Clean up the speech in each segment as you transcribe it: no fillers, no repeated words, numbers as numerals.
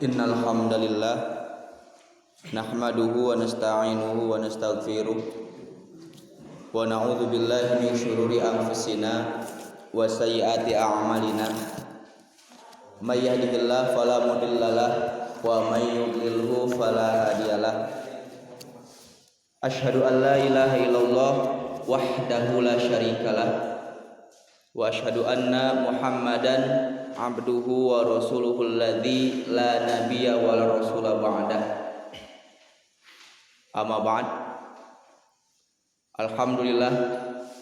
Innal hamdalillah nahmaduhu wa nasta'inuhu wa nastaghfiruh wa na'udzu billahi min syururi anfusina wa sayyiati a'malina. May yahdihillahu fala mudhillalah wa may yudlilhu fala hadiyalah. Asyhadu an la ilaha illallah wahdahu la syarikalah wa asyhadu anna Muhammadan abduhu wa rasuluhul ladzi la nabiyya wa la rasula ba'dah. Amma ba'd. Alhamdulillah,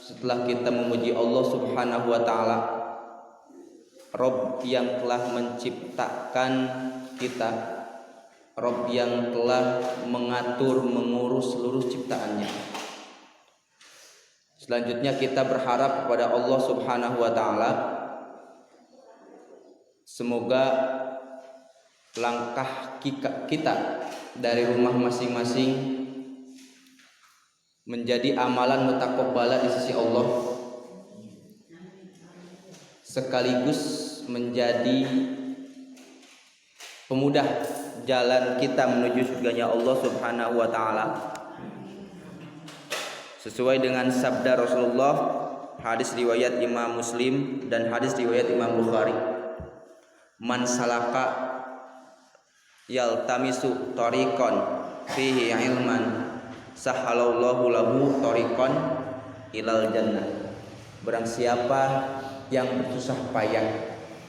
setelah kita memuji Allah Subhanahu wa taala, Rabb yang telah menciptakan kita, Rabb yang telah mengatur, mengurus seluruh ciptaannya. Selanjutnya kita berharap kepada Allah Subhanahu wa taala, semoga langkah kita dari rumah masing-masing menjadi amalan mutaqabbala di sisi Allah, sekaligus menjadi pemudah jalan kita menuju surganya Allah Subhanahu wa taala. Sesuai dengan sabda Rasulullah, hadis riwayat Imam Muslim dan hadis riwayat Imam Bukhari, man salaka yaltamisu tariqan fihi ilman sahalallahu lahu tariqan ilal jannah. Barang siapa yang bersusah payah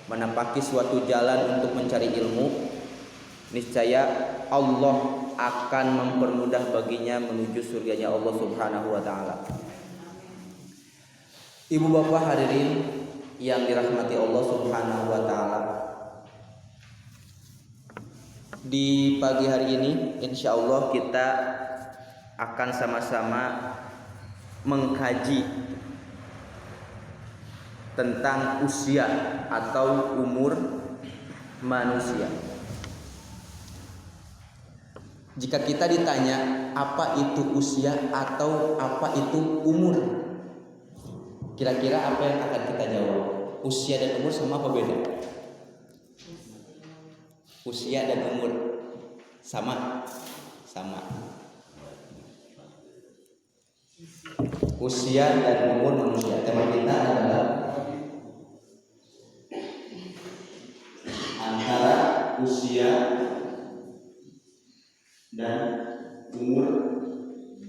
menapaki suatu jalan untuk mencari ilmu, niscaya Allah akan mempermudah baginya menuju surganya Allah Subhanahu wa taala. Ibu bapak hadirin yang dirahmati Allah Subhanahu wa taala, di pagi hari ini insyaallah kita akan sama-sama mengkaji tentang usia atau umur manusia. Jika kita ditanya apa itu usia atau apa itu umur, kira-kira apa yang akan kita jawab? Usia dan umur sama apa beda? Usia dan umur sama. Usia dan umur manusia. Tema kita adalah antara usia dan umur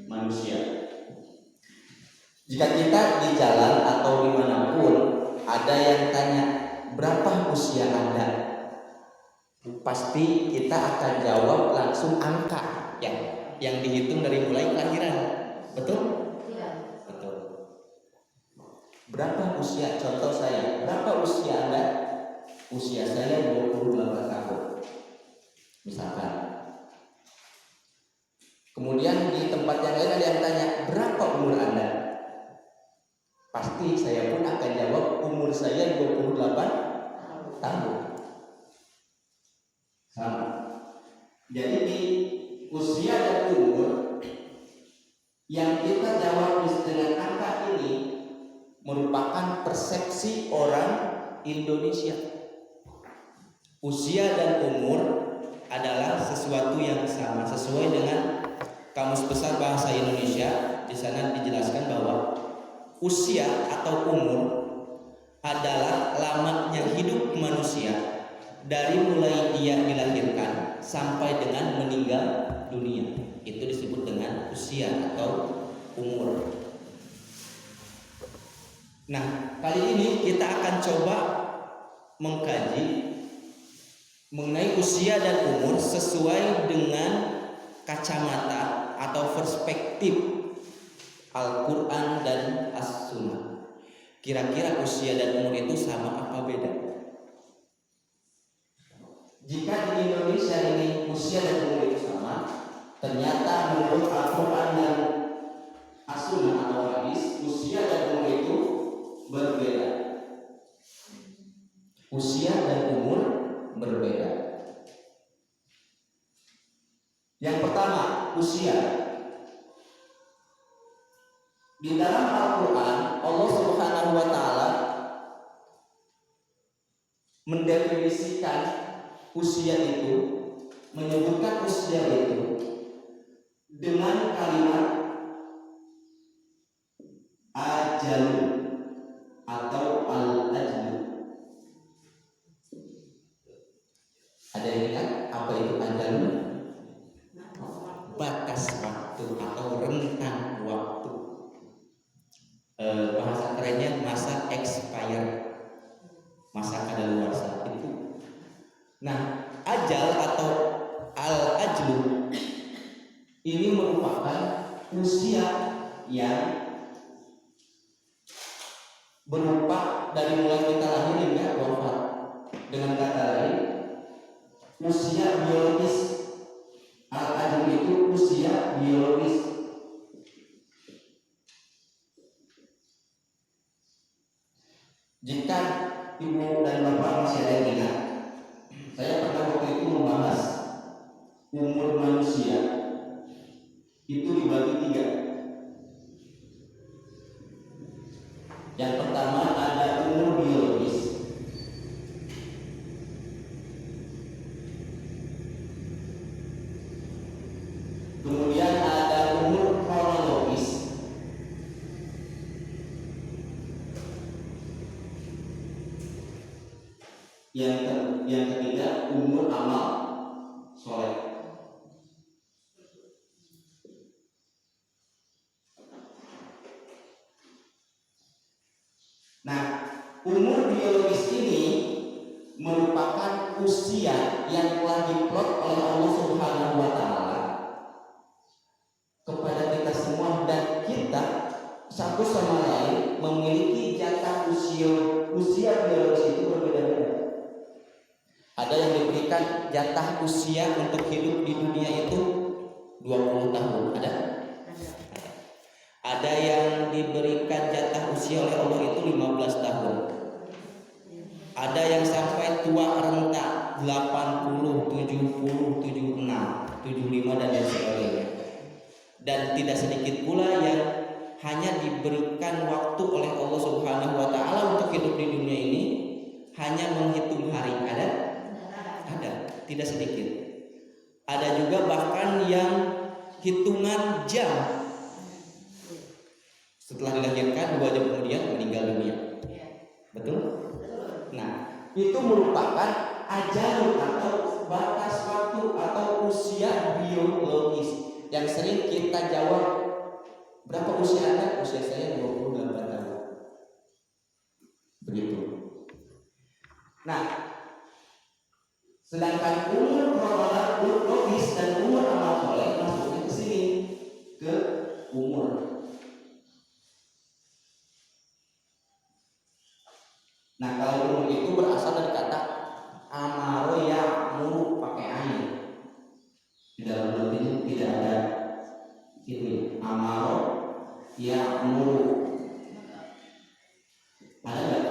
manusia. Jika kita di jalan atau dimanapun ada yang tanya berapa usia Anda, pasti kita akan jawab langsung angka yang dihitung dari mulai kelahiran. Betul? Ya. Betul. Berapa usia? Contoh saya, berapa usia Anda? Usia saya 28 tahun misalkan. Kemudian di tempat yang lain ada yang tanya berapa umur Anda? Pasti saya pun akan jawab umur saya 28 tahun. Sama. Jadi di usia dan umur yang kita jawab dengan angka ini merupakan persepsi orang Indonesia. Usia dan umur adalah sesuatu yang sama. Sesuai dengan Kamus Besar Bahasa Indonesia, di sana dijelaskan bahwa usia atau umur adalah lamanya hidup manusia dari mulai dia dilahirkan sampai dengan meninggal dunia. Itu disebut dengan usia atau umur. Nah, kali ini kita akan coba mengkaji mengenai usia dan umur sesuai dengan kacamata atau perspektif Al-Quran dan As-Sunnah. Kira-kira usia dan umur itu sama apa beda? Jika di Indonesia ini usia dan umur itu sama, ternyata menurut Al-Quran dan As-Sunnah atau hadis, usia dan umur itu berbeda. Usia dan umur berbeda. Yang pertama, usia. Di dalam Al-Quran, Allah Subhanahu wa taala mendefinisikan usia itu, menyebutkan usia itu dengan kalimat ajalu atau al-ajlu. Ada yang ingat apa itu ajalu? Batas waktu atau rentang waktu. Bahasa kerennya masa expired, masa kadaluarsa itu. Nah, ajal atau al-ajlu ini merupakan usia yang berupa dari mulai kita lahir hingga wafat. Dengan kata lain, usia biologis. Al-ajlu itu usia biologis. Jika ibu dan bapak masih ada yang ingat, saya pernah waktu itu membahas umur manusia itu dibagi 3. Yang pertama ada umur biologis, kemudian ada umur kronologis, yang ketiga umur amal soleh. Nah, umur biologis ini merupakan usia yang telah diplot oleh Allah Subhanahu wa Ta'ala kepada kita semua, dan kita satu sama lain memiliki jatah usia biologis itu berbeda-beda. Ada yang diberikan jatah usia untuk hidup di dunia itu 20 tahun, ada? Ada yang diberikan jatah usia oleh Allah itu 15 tahun. Ada yang sampai tua renta 80, 70, 76, 75 dan lain sebagainya. Dan tidak sedikit pula yang hanya diberikan waktu oleh Allah Subhanahu wa Ta'ala untuk hidup di dunia ini hanya menghitung hari. Ada, tidak sedikit. Ada juga bahkan yang hitungan jam. Setelah dilahirkan 2 jam kemudian meninggal dunia. Betul? Nah, itu merupakan ajal atau batas waktu atau usia biologis yang sering kita jawab, berapa usia Anda? Usia saya 28 tahun. Begitu. Nah, sedangkan umur kronologis dan umur amal soleh masuknya ke sini, ke umur. Nah, kalau umur itu berasal dari kata amaro ya muru pakai ain. Di dalam bahasa ini tidak ada itu amaro ya muru. Ada nggak?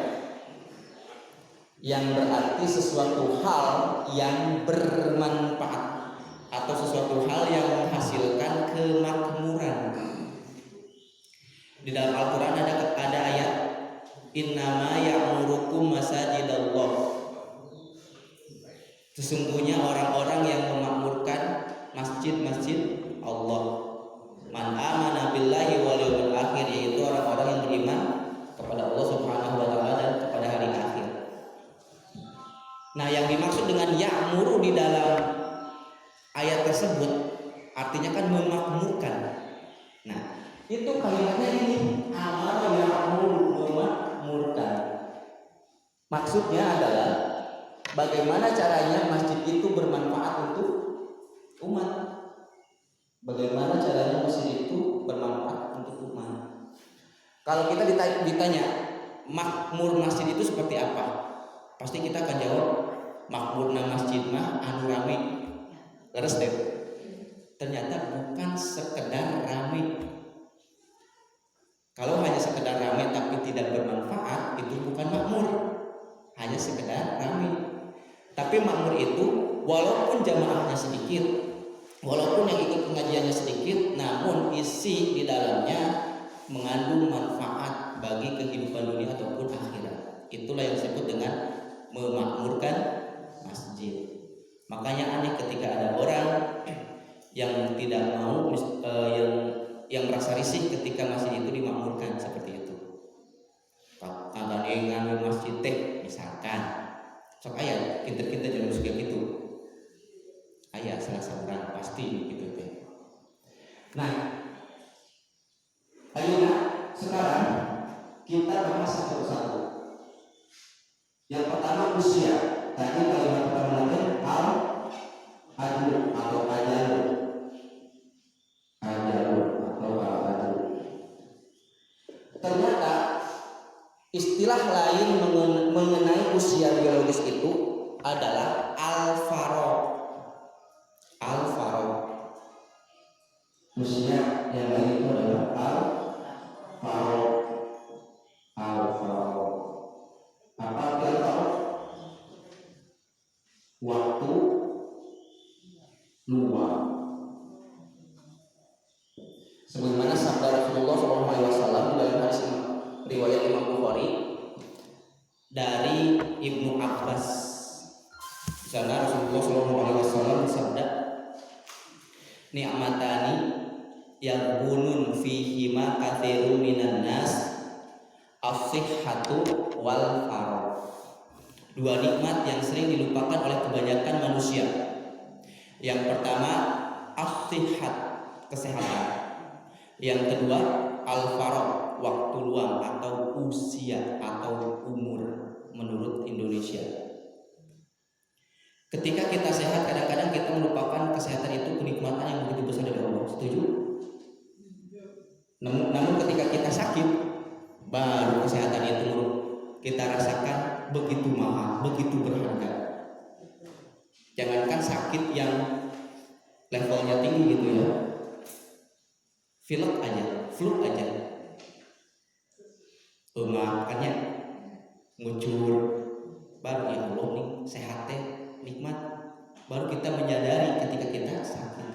Yang berarti sesuatu hal yang bermanfaat atau sesuatu hal yang menghasilkan kemakmuran. Di dalam Al-Quran ada ayat innama ya'murukum masajidallah. Sesungguhnya orang-orang yang memakmurkan masjid-masjid Allah. Man amana billahi wal yawmil akhir, yaitu orang-orang yang beriman kepada Allah Subhanahu wa Ta'ala dan kepada hari akhir. Nah, yang dimaksud dengan ya'muru di dalam ayat tersebut artinya kan memakmurkan. Nah, itu kalimatnya ini amara ya'muru, memakmurkan. Maksudnya adalah bagaimana caranya masjid itu bermanfaat untuk umat. Bagaimana caranya masjid itu bermanfaat untuk umat. Kalau kita ditanya makmur masjid itu seperti apa, pasti kita akan jawab makmurna masjid mah anu rame. Leres deh. Ternyata bukan sekedar rame. Kalau hanya sekedar rame tapi tidak bermanfaat, itu bukan makmur. Hanya sekedar rame. Tapi makmur itu walaupun jamaahnya sedikit, walaupun yang ikut pengajiannya sedikit, namun isi di dalamnya mengandung manfaat bagi kehidupan dunia ataupun akhirat. Itulah yang disebut dengan memakmurkan masjid. Makanya aneh ketika ada orang yang tidak mau yang merasa risih ketika masjid itu dimakmurkan seperti itu. Ada dengan masjid teh misalkan, sok aya kita jangan suka gitu. Aya salah seorang pasti gitu teh. Nah, ayeuna sekarang kita bahas satu-satu. Yang pertama usia. Tadi kalimat pertama nanti al-ajlu atau ajalu. Ternyata istilah lain mengenai usia biologis itu adalah al-faro. Al-faro. Usia yang lain itu adalah al-faro. Al-faro. Apa al-faro? Waktu luang. Sebagaimana sabda Rasulullah SAW dalam hadis riwayat Imam Bukhari dari Ibnu Abbas. Di sana Rasulullah SAW bersabda, "Ni'matani yang bunun fihima katsirun minan nas, as-sihhatu wal faragh." Dua nikmat yang sering dilupakan oleh kebanyakan manusia. Yang pertama as-sihhat, kesehatan. Yang kedua al-faragh, waktu luang atau usia atau umur menurut Indonesia. Ketika kita sehat, kadang-kadang kita melupakan kesehatan itu kenikmatan yang begitu besar dari Allah. Setuju? Namun ketika kita sakit, baru kesehatan itu kita rasakan begitu mahal, begitu berharga. Jangankan sakit yang levelnya tinggi gitu ya, flu aja, makanya ngucur, baru ya Allah nih sehat teh nikmat, baru kita menyadari ketika kita sakit.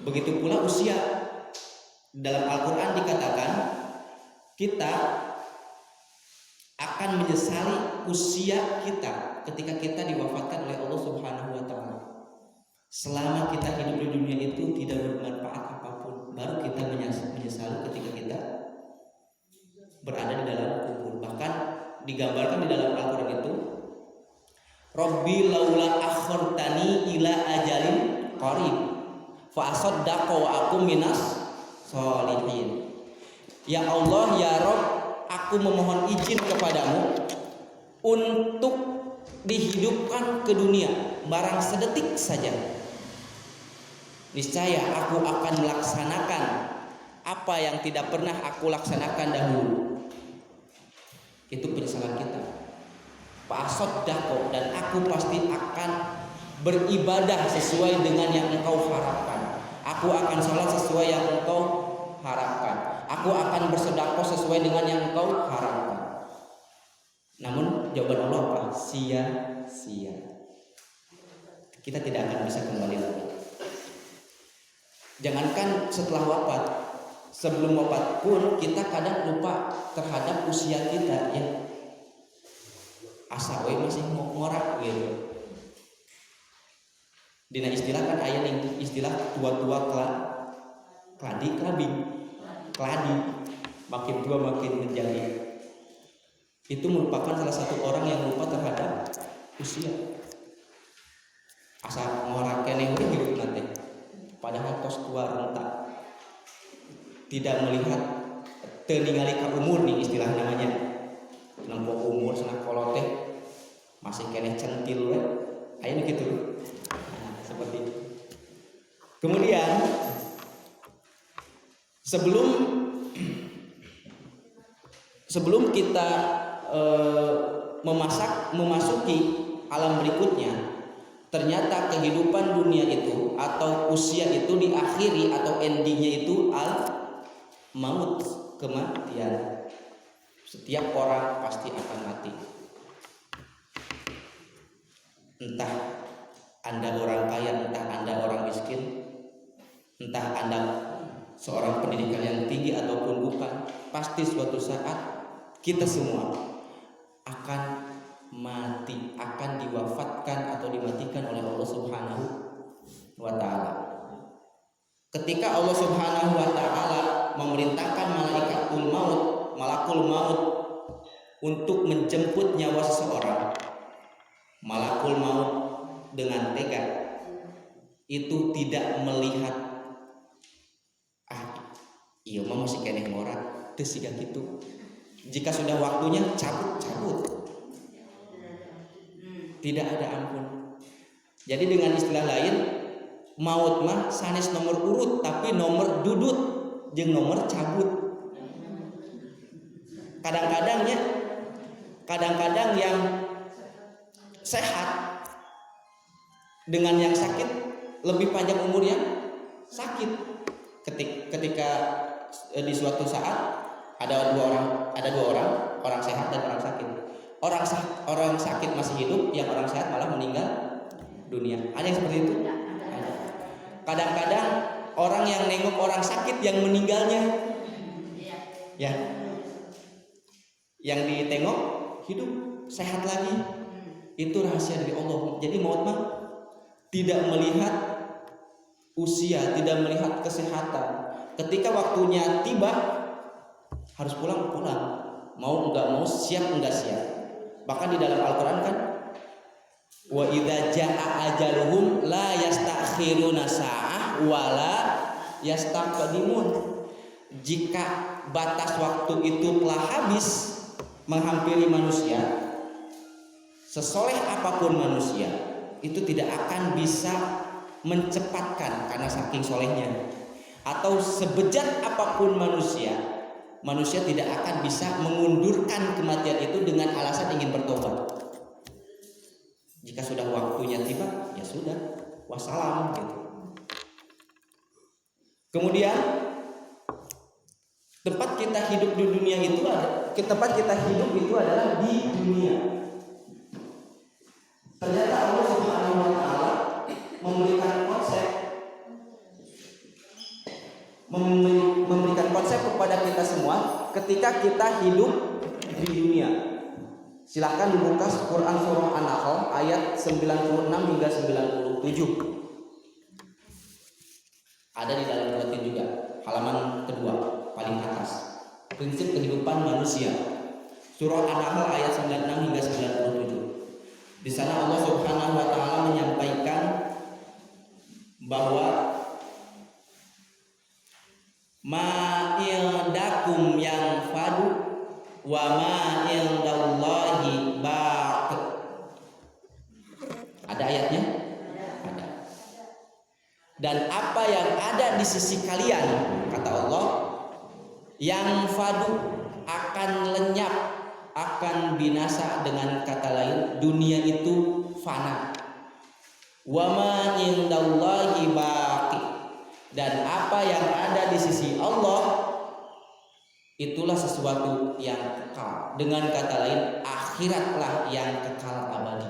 Begitu pula usia. Dalam Al-Quran dikatakan kita akan menyesali usia kita ketika kita diwafatkan oleh Allah Subhanahu wa Ta'ala. Selama kita hidup di dunia itu tidak bermanfaat apapun, baru kita menyesali ketika kita berada di dalam kubur. Bahkan digambarkan di dalam Al-Quran itu, Rabbi laula akhartani ila ajalin qarib fa asaddaqa wa aku minas sholihin. Ya Allah, ya Rabb, aku memohon izin kepadamu untuk dihidupkan ke dunia barang sedetik saja. Niscaya aku akan melaksanakan apa yang tidak pernah aku laksanakan dahulu. Itu penyesalan kita. Fa'asaddaqo, dan aku pasti akan beribadah sesuai dengan yang engkau harapkan. Aku akan sholat sesuai yang engkau harapkan. Aku akan bersedekah sesuai dengan yang engkau harapkan. Namun jawaban Allah apa? Sia-sia. Kita tidak akan bisa kembali lagi. Jangankan setelah wafat, sebelum wafat pun kita kadang lupa terhadap usia kita ya. Asa we masih ngorak gitu. Dina istilah kan aya ning istilah tua-tua kladi, makin tua makin menjadi. Itu merupakan salah satu orang yang lupa terhadap usia. Asa ngorak keneh we hidup nanti. Padahal tos tua renta. Tidak melihat teningali ka umur nih istilah namanya. Nempo umur cenah kolot teh masih keneh centil we. Aya gitu. Nah, seperti itu. Kemudian sebelum kita memasuki alam berikutnya, ternyata kehidupan dunia itu atau usia itu diakhiri atau endingnya itu al-maut, kematian. Setiap orang pasti akan mati. Entah Anda orang kaya, entah Anda orang miskin, entah Anda seorang pendidikan yang tinggi ataupun bukan, pasti suatu saat kita semua akan mati, akan diwafatkan atau dimatikan oleh Allah Subhanahu wa taala. Ketika Allah Subhanahu wa taala memerintahkan malakul maut untuk menjemput nyawa seseorang, malakul maut dengan tega itu tidak melihat iya mah masih keneh morat teu siga kitu. Jika sudah waktunya cabut, tidak ada ampun. Jadi dengan istilah lain, maut mah sanes nomor urut tapi nomor dudut jeung nomor cabut. Kadang-kadang yang sehat dengan yang sakit lebih panjang umur yang sakit. Ketika di suatu saat ada dua orang sehat dan orang sakit. Orang sakit masih hidup, yang orang sehat malah meninggal dunia. Ada yang seperti itu? Ada. Kadang-kadang orang yang nengok orang sakit yang meninggalnya, ya, yang ditengok hidup sehat lagi. Itu rahasia dari Allah. Jadi maut mah tidak melihat usia, tidak melihat kesehatan. Ketika waktunya tiba harus pulang, mau enggak mau, siap enggak siap. Bahkan di dalam Al-Quran kan, wa idza jaa ajaluhum la yastakhiruna sa'ah wa la yastaqdimun. Jika batas waktu itu telah habis menghampiri manusia, sesoleh apapun manusia itu tidak akan bisa mencepatkan karena saking solehnya. Atau sebejat apapun manusia tidak akan bisa mengundurkan kematian itu dengan alasan ingin bertobat. Jika sudah waktunya tiba, ya sudah, wassalam gitu. Kemudian tempat kita hidup di dunia itu adalah di dunia. Ternyata Allah Subhanahu wa taala memberikan konsep kepada kita semua ketika kita hidup di dunia. Silakan dibuka Quran surah An-Nahl ayat 96 hingga 97. Ada di dalam rutin juga, halaman kedua paling atas. Prinsip kehidupan manusia. Surah An-Nahl ayat 96 hingga 97. Di sana Allah Subhanahu wa taala menyampaikan bahwa ma ildakum yang fadu wa ma ildallahi baq. Ada ayatnya? Ada. Dan apa yang ada di sisi kalian, kata Allah, yang fadu akan lenyap, akan binasa. Dengan kata lain, dunia itu fana. Wa ma indallahi baqi. Dan apa yang ada di sisi Allah itulah sesuatu yang kekal. Dengan kata lain, akhiratlah yang kekal abadi.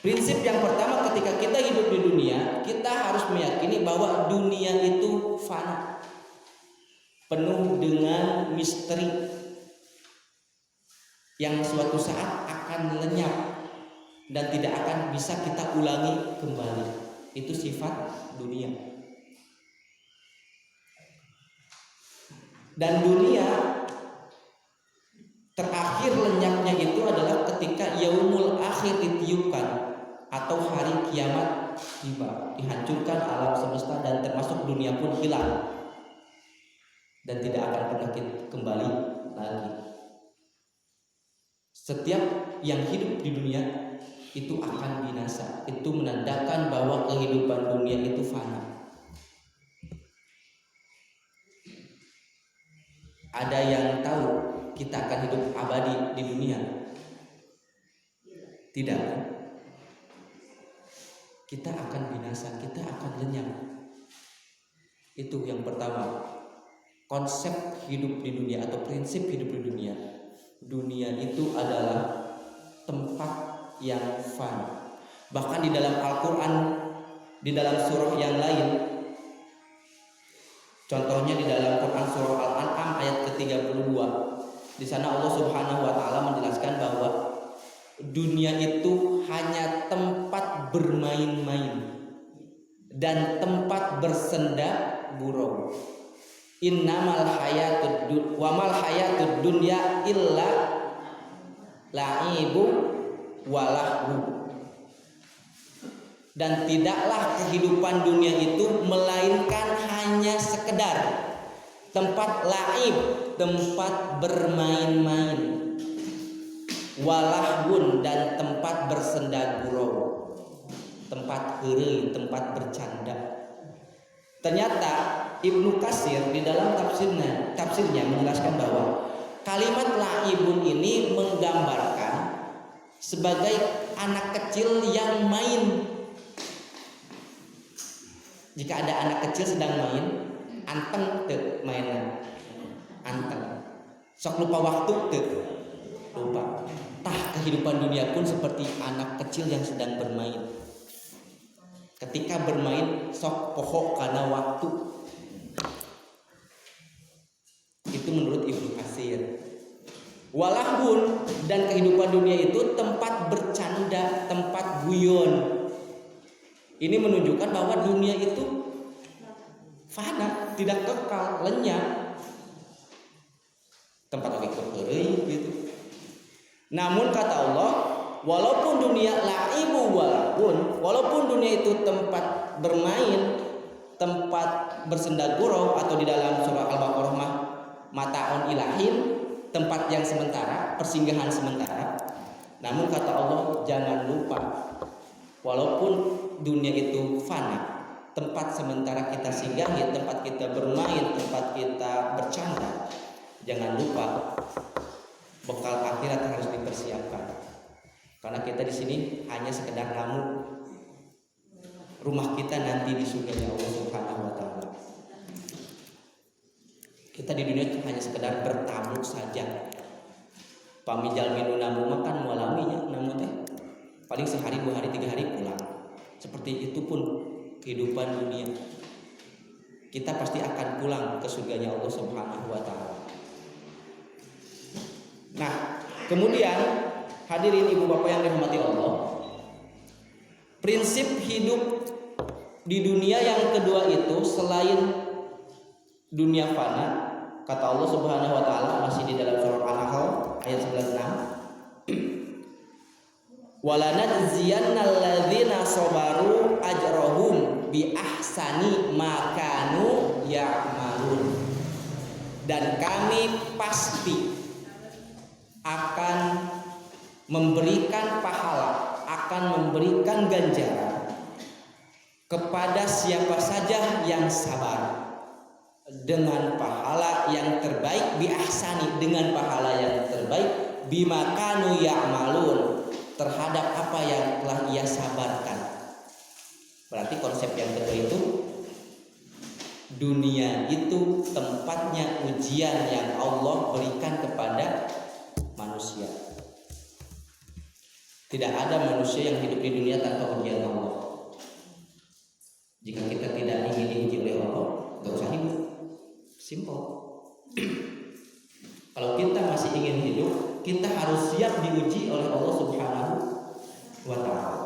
Prinsip yang pertama ketika kita hidup di dunia, kita harus meyakini bahwa dunia itu fana, penuh dengan misteri yang suatu saat akan lenyap dan tidak akan bisa kita ulangi kembali. Itu sifat dunia. Dan dunia terakhir lenyapnya itu adalah ketika yaumul akhir ditiupkan atau hari kiamat tiba, dihancurkan alam semesta dan termasuk dunia pun hilang dan tidak akan pernah kembali lagi. Setiap yang hidup di dunia itu akan binasa. Itu menandakan bahwa kehidupan dunia itu fana. Ada yang tahu kita akan hidup abadi di dunia? Tidak. Kita akan binasa, kita akan lenyap. Itu yang pertama. Konsep hidup di dunia atau prinsip hidup di dunia. Dunia itu adalah tempat yang fana. Bahkan di dalam Al-Quran, di dalam surah yang lain, contohnya di dalam Quran surah Al-An'am ayat ke-32, di sana Allah Subhanahu wa taala menjelaskan bahwa dunia itu hanya tempat bermain-main dan tempat bersenda gurau. Innamal hayatud dunya illa la'ibu walahu. Dan tidaklah kehidupan dunia itu melainkan hanya sekedar tempat laib, tempat bermain-main, walahun, dan tempat bersenda gurau, tempat heureuy, tempat bercanda. Ternyata Ibnu Katsir di dalam tafsirnya menjelaskan bahwa kalimat laibun ini menggambarkan sebagai anak kecil yang main. Jika ada anak kecil sedang main, anteng teu mainan, anteng. Sok lupa waktu teu lupa. Tah kehidupan dunia pun seperti anak kecil yang sedang bermain. Ketika bermain sok pohok karena waktu. Itu menurut Ibnu Katsir. Walahun, dan kehidupan dunia itu tempat bercanda, tempat guyon. Ini menunjukkan bahwa dunia itu fana, tidak kekal, lenyap. Tempat objek heureuy gitu. Namun kata Allah, walaupun dunia laibu walahun, walaupun dunia itu tempat bermain, tempat bersenda gurau, atau di dalam surah Al-Baqarah mataun ilahin, tempat yang sementara, persinggahan sementara. Namun kata Allah, jangan lupa, walaupun dunia itu fana, tempat sementara kita singgahi, tempat kita bermain, tempat kita bercanda, jangan lupa bekal akhirat harus dipersiapkan. Karena kita di sini hanya sekedar tamu. Rumah kita nanti di surga Allah Subhanahu wa taala. Kita di dunia hanya sekedar bertamu saja. Pamijal minu namu makan mualaminya, namun teh paling sehari, 2 hari, 3 hari pulang. Seperti itu pun kehidupan dunia. Kita pasti akan pulang ke surganya Allah Subhanahu wa taala. Nah, kemudian hadirin ibu bapak yang dirahmati Allah, prinsip hidup di dunia yang kedua itu selain dunia fana, kata Allah Subhanahu wa taala masih di dalam surah An-Nahl ayat 96. Walanajziyannal ladzina sabaru ajrahum bi ahsani ma kanu ya'malun. Dan kami pasti akan memberikan pahala, akan memberikan ganjaran kepada siapa saja yang sabar dengan pahala yang terbaik, bi ahsani, dengan pahala yang terbaik, bima kanu ya'malun, terhadap apa yang telah ia sabarkan. Berarti konsep yang kedua itu, dunia itu tempatnya ujian yang Allah berikan kepada manusia. Tidak ada manusia yang hidup di dunia tanpa ujian Allah. Jika kita tidak ingin diuji oleh Allah, gak usah hidup. Simple. Kalau kita masih ingin hidup, kita harus siap diuji oleh Allah Subhanahu wa ta'ala.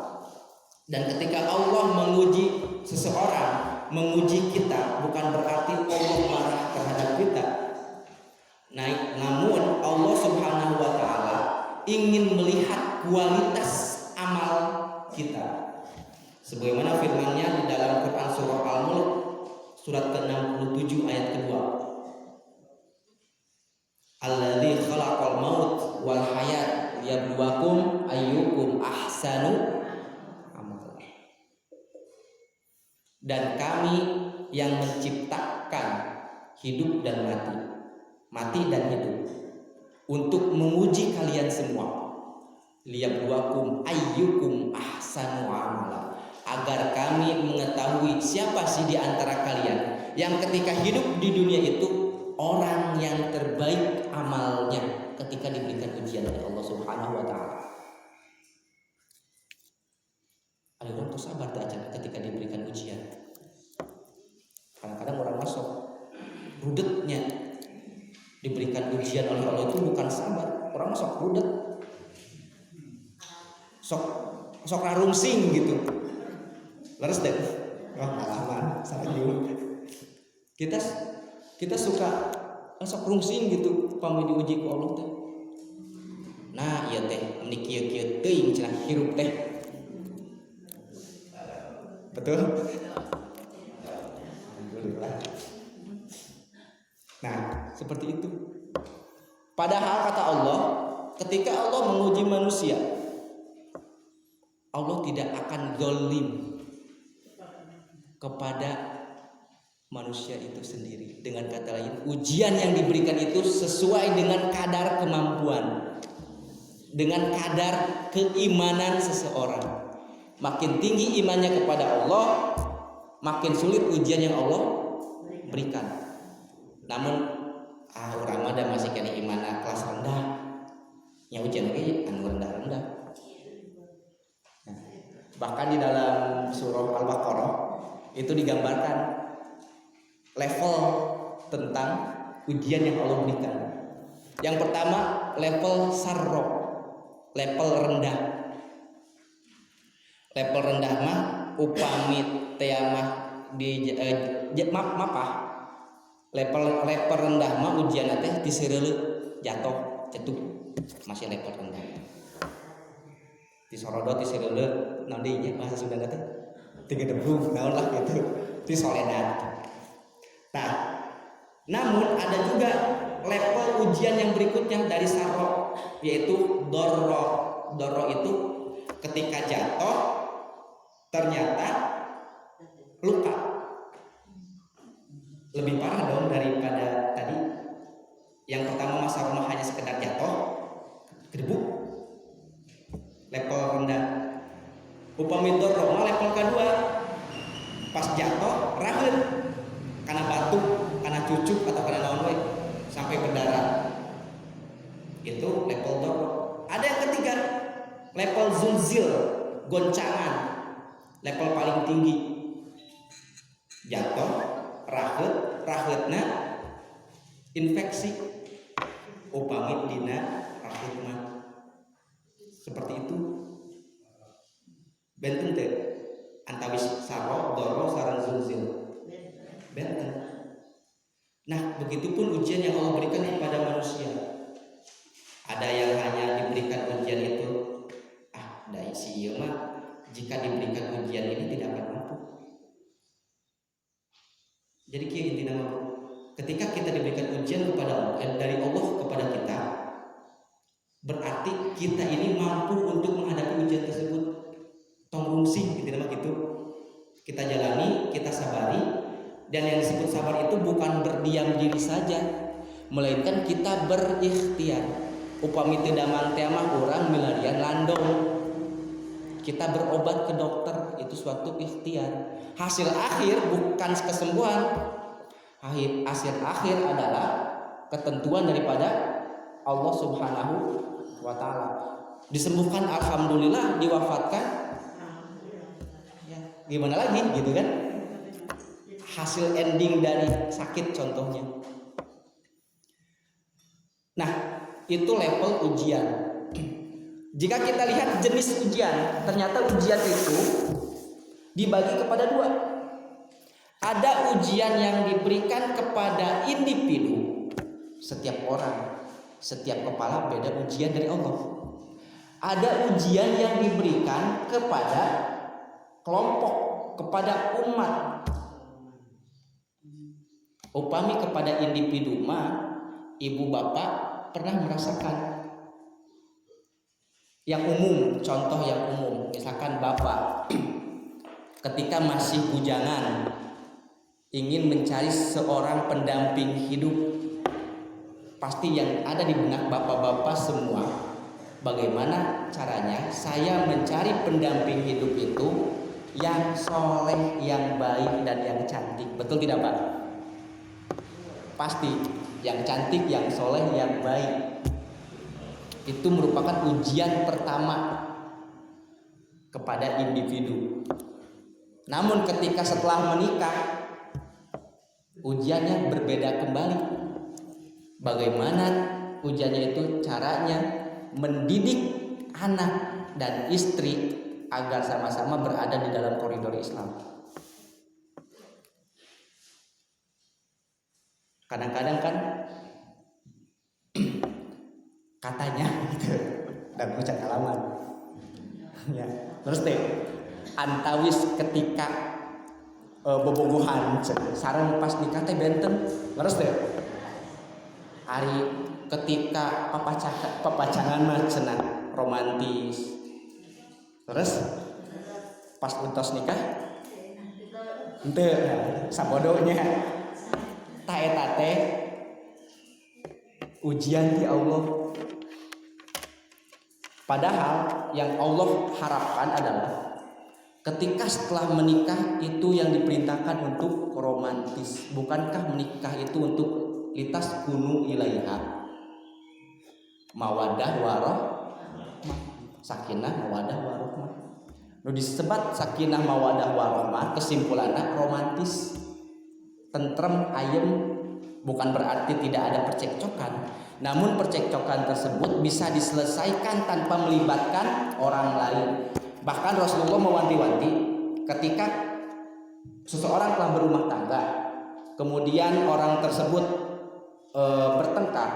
Dan ketika Allah menguji seseorang, menguji kita, bukan berarti Allah marah terhadap kita. Namun Allah Subhanahu wa ta'ala ingin melihat kualitas amal kita. Sebagaimana firman-Nya di dalam Quran surah Al-Mulk surat ke-67 ayat kedua. Alladzi khalaqal maut wal hayat liyabluwakum ayyukum ahsanu amala. Dan kami yang menciptakan hidup dan mati, mati dan hidup, untuk menguji kalian semua. Liyabluwakum ayyukum ahsanu amala, agar kami mengetahui siapa sih di antara kalian yang ketika hidup di dunia itu orang yang terbaik amalnya ketika diberikan ujian oleh Allah Subhanahu wa ta'ala. Ada orang tuh sabar aja ketika diberikan ujian. Kadang-kadang orang masuk rudetnya diberikan ujian oleh Allah itu bukan sabar, orang masuk rudet. sok sok rarungsing gitu. Leres deh. Wah, pengalaman salah juga. Kita suka sok rungsing gitu pami diuji ku Allah teh. Nah, iya teh, meni kieu-kieu teuing cenah hirup teh. Betul? Alhamdulillah. Nah, seperti itu. Padahal kata Allah, ketika Allah menguji manusia, Allah tidak akan zalim kepada manusia itu sendiri. Dengan kata lain, ujian yang diberikan itu sesuai dengan kadar kemampuan, dengan kadar keimanan seseorang. Makin tinggi imannya kepada Allah, makin sulit ujian yang Allah berikan. Namun urang mah masih kena iman kelas rendah. Nya ujian ge anu rendah-rendah. Nah, bahkan di dalam surah Al-Baqarah itu digambarkan level tentang ujian yang Allah berikan. Yang pertama level sarro, level rendah. Level rendah mah upami teh mah di level rendah mah ujian teh diseureuleuh jatuh cetuk masih level rendah. Disorodot diseureuleuh naon deui nya bahasa Sunda teh tigedebrung naon lah gitu disoledan. Nah, namun ada juga level ujian yang berikutnya dari sarro, yaitu dorro. Dorro itu ketika jatuh ternyata luka. Lebih parah dong daripada tadi. Yang pertama masa rumah hanya sekedar jatuh, gedebuk, level rendah. Upami dorro level kedua, pas jatuh raheun karena batuk, karena cucuk atau karena naon we sampai berdarah. Itu level dorro. Ada yang ketiga, level zulzil, goncangan, level paling tinggi. Jatuh, raheutna infeksi, upami dina raheut mah. Seperti itu. Benten teh antawis sarro, dorro, sareng zulzil. Benten. Nah, begitupun ujian yang Allah berikan kepada manusia. Ada yang hanya diberikan ujian itu, dari si ieu mah jika diberikan ujian ini tidak akan mampu. Jadi kieu intina mah, ketika kita diberikan ujian kepada dari Allah kepada kita, berarti kita ini mampu untuk menghadapi ujian tersebut. Tong rungsing intina mah gitu. Kita jalani, kita sabari, dan yang disebut sabar itu bukan berdiam diri saja, melainkan kita berikhtiar. Upami teu damang teh mah urang milarian landong. Kita berobat ke dokter, itu suatu ikhtiar. Hasil akhir bukan kesembuhan. Hasil akhir adalah ketentuan daripada Allah Subhanahu wa taala. Disembuhkan alhamdulillah, diwafatkan ya, gimana lagi gitu kan? Hasil ending dari sakit contohnya. Nah, itu level ujian. Jika kita lihat jenis ujian, ternyata ujian itu dibagi kepada dua. Ada ujian yang diberikan kepada individu, setiap orang, setiap kepala beda ujian dari Allah. Ada ujian yang diberikan kepada kelompok, kepada umat. Upami kepada individu mah, ibu bapak pernah merasakan. Yang umum, contoh yang umum, misalkan bapak ketika masih bujangan ingin mencari seorang pendamping hidup, pasti yang ada di benak bapak-bapak semua, bagaimana caranya saya mencari pendamping hidup itu yang soleh, yang baik, dan yang cantik. Betul tidak Pak? Pasti yang cantik, yang soleh, yang baik. Itu merupakan ujian pertama kepada individu. Namun ketika setelah menikah, ujiannya berbeda kembali. Bagaimana ujiannya itu? Caranya mendidik anak dan istri agar sama-sama berada di dalam koridor Islam. Kadang-kadang kan katanya gitu dan ucap alaman ya. Terus teh antawis ketika bobogohan sareng pas nikah teh benten. Terus teh hari ketika papacangan mah cenah romantis. Terus pas untos nikah henteu sabodonya ta eta teh ujian di Allah. Padahal yang Allah harapkan adalah ketika setelah menikah itu yang diperintahkan untuk romantis. Bukankah menikah itu untuk litas kunu ilaiha mawadah warahmah, sakinah mawadah warahmah. Nu disebat sakinah mawadah warahmah kesimpulannya romantis, tentrem, ayem. Bukan berarti tidak ada percekcokan, namun percekcokan tersebut bisa diselesaikan tanpa melibatkan orang lain. Bahkan Rasulullah mewanti-wanti ketika seseorang telah berumah tangga, kemudian orang tersebut bertengkar,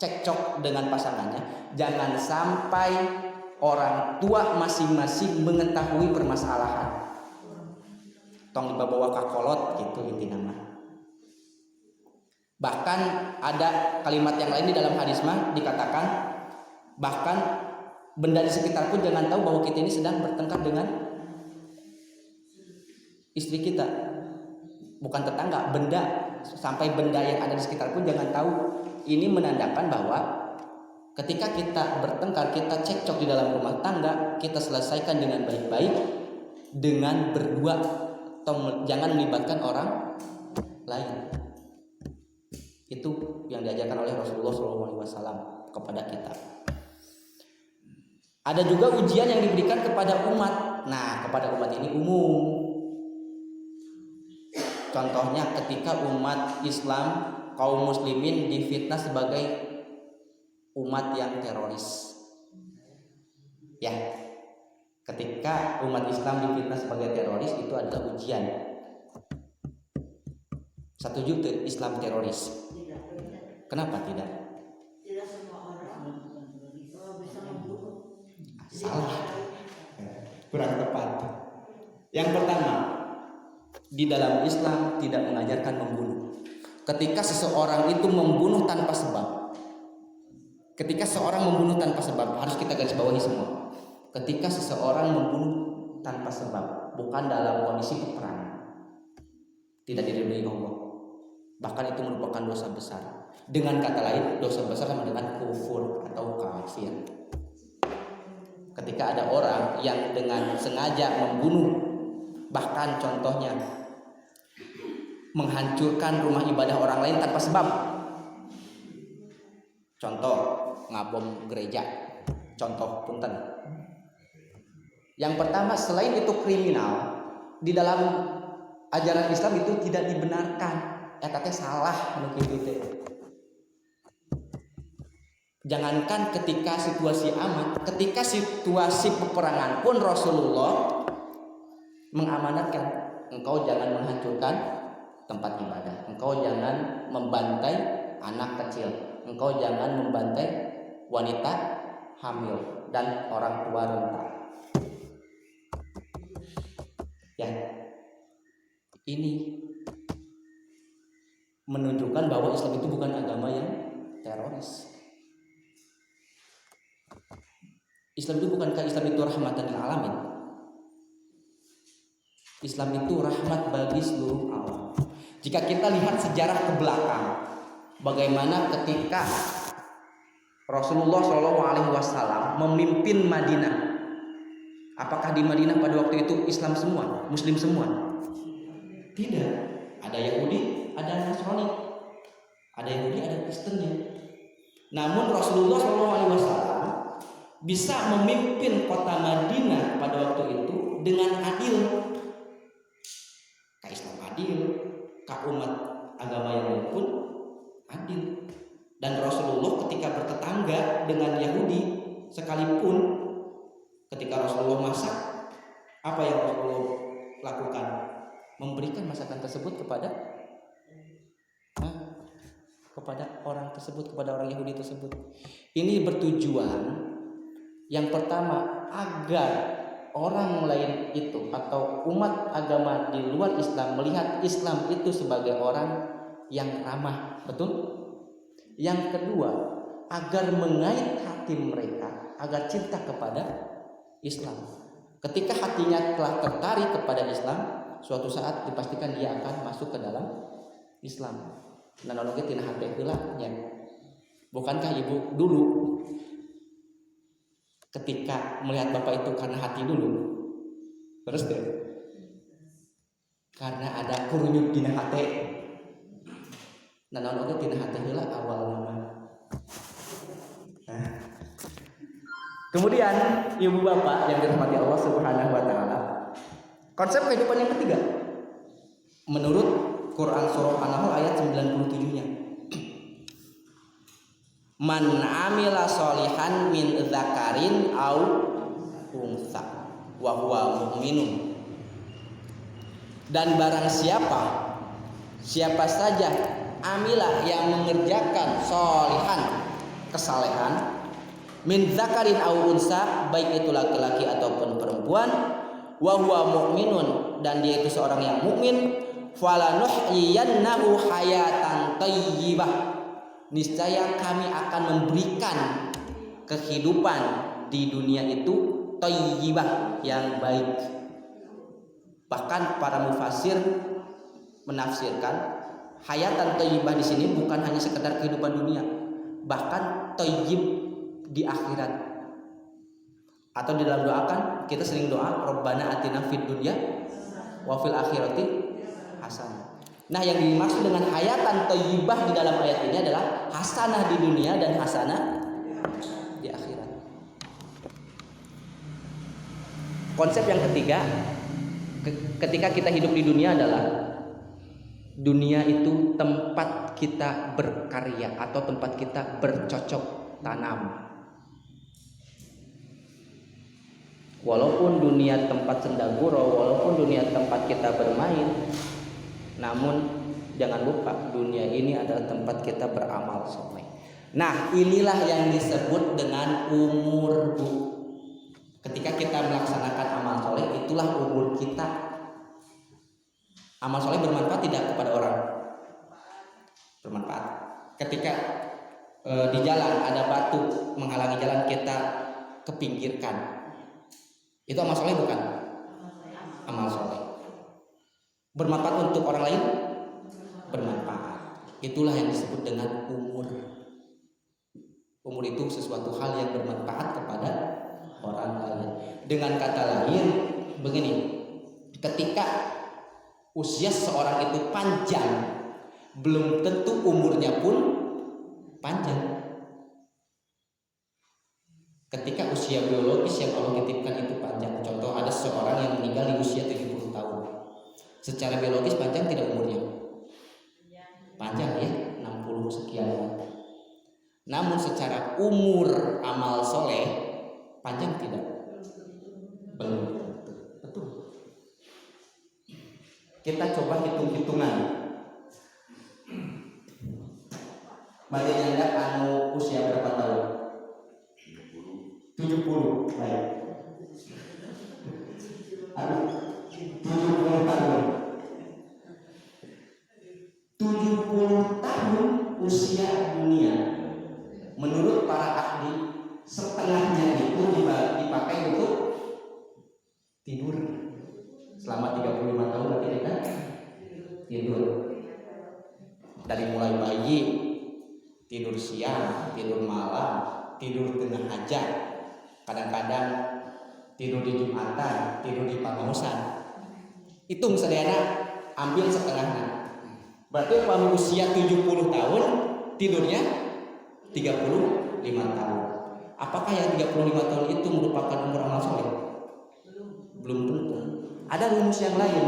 cekcok dengan pasangannya, jangan sampai orang tua masing-masing mengetahui permasalahan. Tong dibawa ka kolot gitu intinya mah. Bahkan ada kalimat yang lain di dalam hadis mah dikatakan bahkan benda di sekitar pun jangan tahu bahwa kita ini sedang bertengkar dengan istri kita. Bukan tetangga, benda, sampai benda yang ada di sekitar pun jangan tahu. Ini menandakan bahwa ketika kita bertengkar, kita cekcok di dalam rumah tangga, kita selesaikan dengan baik-baik dengan berdua, jangan melibatkan orang lain. Itu yang diajarkan oleh Rasulullah SAW kepada kita. Ada juga ujian yang diberikan kepada umat. Nah, kepada umat ini umum. Contohnya ketika umat Islam, kaum muslimin difitnah sebagai umat yang teroris. Ya, ketika umat Islam difitnah sebagai teroris itu adalah ujian. Setuju tuh Islam teroris? Kenapa tidak? Tidak semua orang bisa membunuh. Salah, kurang tepat. Yang pertama, di dalam Islam tidak mengajarkan membunuh. Ketika seseorang itu membunuh tanpa sebab, harus kita garis bawahi semua. Ketika seseorang membunuh tanpa sebab, bukan dalam kondisi peperangan, tidak diridhoi Allah. Bahkan itu merupakan dosa besar. Dengan kata lain, dosa besar sama dengan kufur atau kafir. Ketika ada orang yang dengan sengaja membunuh, bahkan contohnya menghancurkan rumah ibadah orang lain tanpa sebab. Contoh, ngabom gereja. Contoh punten. Yang pertama, selain itu kriminal, di dalam ajaran Islam itu tidak dibenarkan. Teh salah begitu teh. Jangankan ketika situasi aman, ketika situasi peperangan pun Rasulullah mengamanatkan, engkau jangan menghancurkan tempat ibadah, engkau jangan membantai anak kecil, engkau jangan membantai wanita hamil dan orang tua renta. Ya, ini menunjukkan bahwa Islam itu bukan agama yang teroris. Islam itu bukankah Islam itu rahmatan lil alamin? Islam itu rahmat bagi seluruh alam. Jika kita lihat sejarah ke belakang, bagaimana ketika Rasulullah SAW memimpin Madinah, apakah di Madinah pada waktu itu Islam semua, Muslim semua? Tidak. Ada Yahudi, ada Nasrani, ada Yahudi, ada Kristennya. Namun Rasulullah SAW bisa memimpin kota Madinah pada waktu itu dengan adil. Ka Islam adil, ka umat agama yang lain pun adil. Dan Rasulullah ketika bertetangga dengan Yahudi sekalipun, Ketika Rasulullah masak, apa yang Rasulullah lakukan? Memberikan masakan tersebut kepada orang tersebut, kepada orang Yahudi tersebut. Ini bertujuan yang pertama agar orang lain itu atau umat agama di luar Islam melihat Islam itu sebagai orang yang ramah, betul? Yang kedua, agar mengait hati mereka agar cinta kepada Islam. Ketika hatinya telah tertarik kepada Islam, suatu saat dipastikan dia akan masuk ke dalam Islam. Nah, nolongnya tina hati heulanya. Bukankah ibu dulu ketika melihat bapak itu karena hati dulu? Terus deh, karena ada kurunyuk dina hati. Nah, nolongnya tina hati heula awal nama. Nah, kemudian ibu bapak yang dirahmati Allah Subhanahu wa taala, konsep kehidupan yang ketiga menurut Quran surah An-Nahl ayat 97-nya. Man amila sholihan min dzakarin au unsa wa huwa mu'minun. Dan barang siapa saja amilah yang mengerjakan sholihan, kesalehan, min dzakarin au unsa, baik itu laki-laki ataupun perempuan, wa huwa mu'minun, dan dia itu seorang yang mukmin, falanuhyiyannahu hayatan thayyibah, niscaya kami akan memberikan kehidupan di dunia itu thayyibah, yang baik. Bahkan para mufasir menafsirkan hayatan thayyibah di sini bukan hanya sekedar kehidupan dunia, bahkan thayyib di akhirat. Atau di dalam doa kan kita sering doa Rabbana atina fid dunya wa fil akhirati hasanah. Nah, yang dimaksud dengan hayatan thayyibah di dalam ayat ini adalah hasanah di dunia dan hasanah di akhirat. Konsep yang ketiga, ketika kita hidup di dunia adalah dunia itu tempat kita berkarya atau tempat kita bercocok tanam. Walaupun dunia tempat sendaguro, walaupun dunia tempat kita bermain, namun jangan lupa dunia ini adalah tempat kita beramal soleh. Nah, inilah yang disebut dengan umur, Bu. Ketika kita melaksanakan amal soleh, itulah umur kita. Amal soleh bermanfaat tidak kepada orang? Bermanfaat. Ketika di jalan ada batu menghalangi jalan, kita kepinggirkan. Itu amal soleh bukan? Amal soleh. Bermanfaat untuk orang lain? Bermanfaat. Itulah yang disebut dengan umur. Umur itu sesuatu hal yang bermanfaat kepada orang lain. Dengan kata lain, begini, ketika usia seseorang itu panjang, belum tentu umurnya pun panjang. Ketika usia biologis yang Allah titipkan itu panjang, contoh ada seseorang yang meninggal di usia 70 tahun. Secara biologis panjang tidak umurnya? Panjang ya, 60 sekian. Namun secara umur amal soleh panjang tidak? Belum tentu. Betul. Kita coba hitung-hitungan. Bagi Anda anu usia berapa tahun? 70. Baik. Aduh, 70 tahun. 70 tahun usia dunia. Menurut para ahli, setengahnya itu dipakai untuk tidur. Selama 35 tahun berarti kita tidur. Dari mulai bayi, tidur siang, tidur malam, tidur tengah hajat, kadang-kadang tidur di Jumatan, tidur di Pangausan. Hitung sadayana, ambil setengahnya. Berarti umpama usia 70 tahun, tidurnya 35 tahun. Apakah yang 35 tahun itu merupakan umur amal soleh? Belum tentu. Ada rumus yang lain.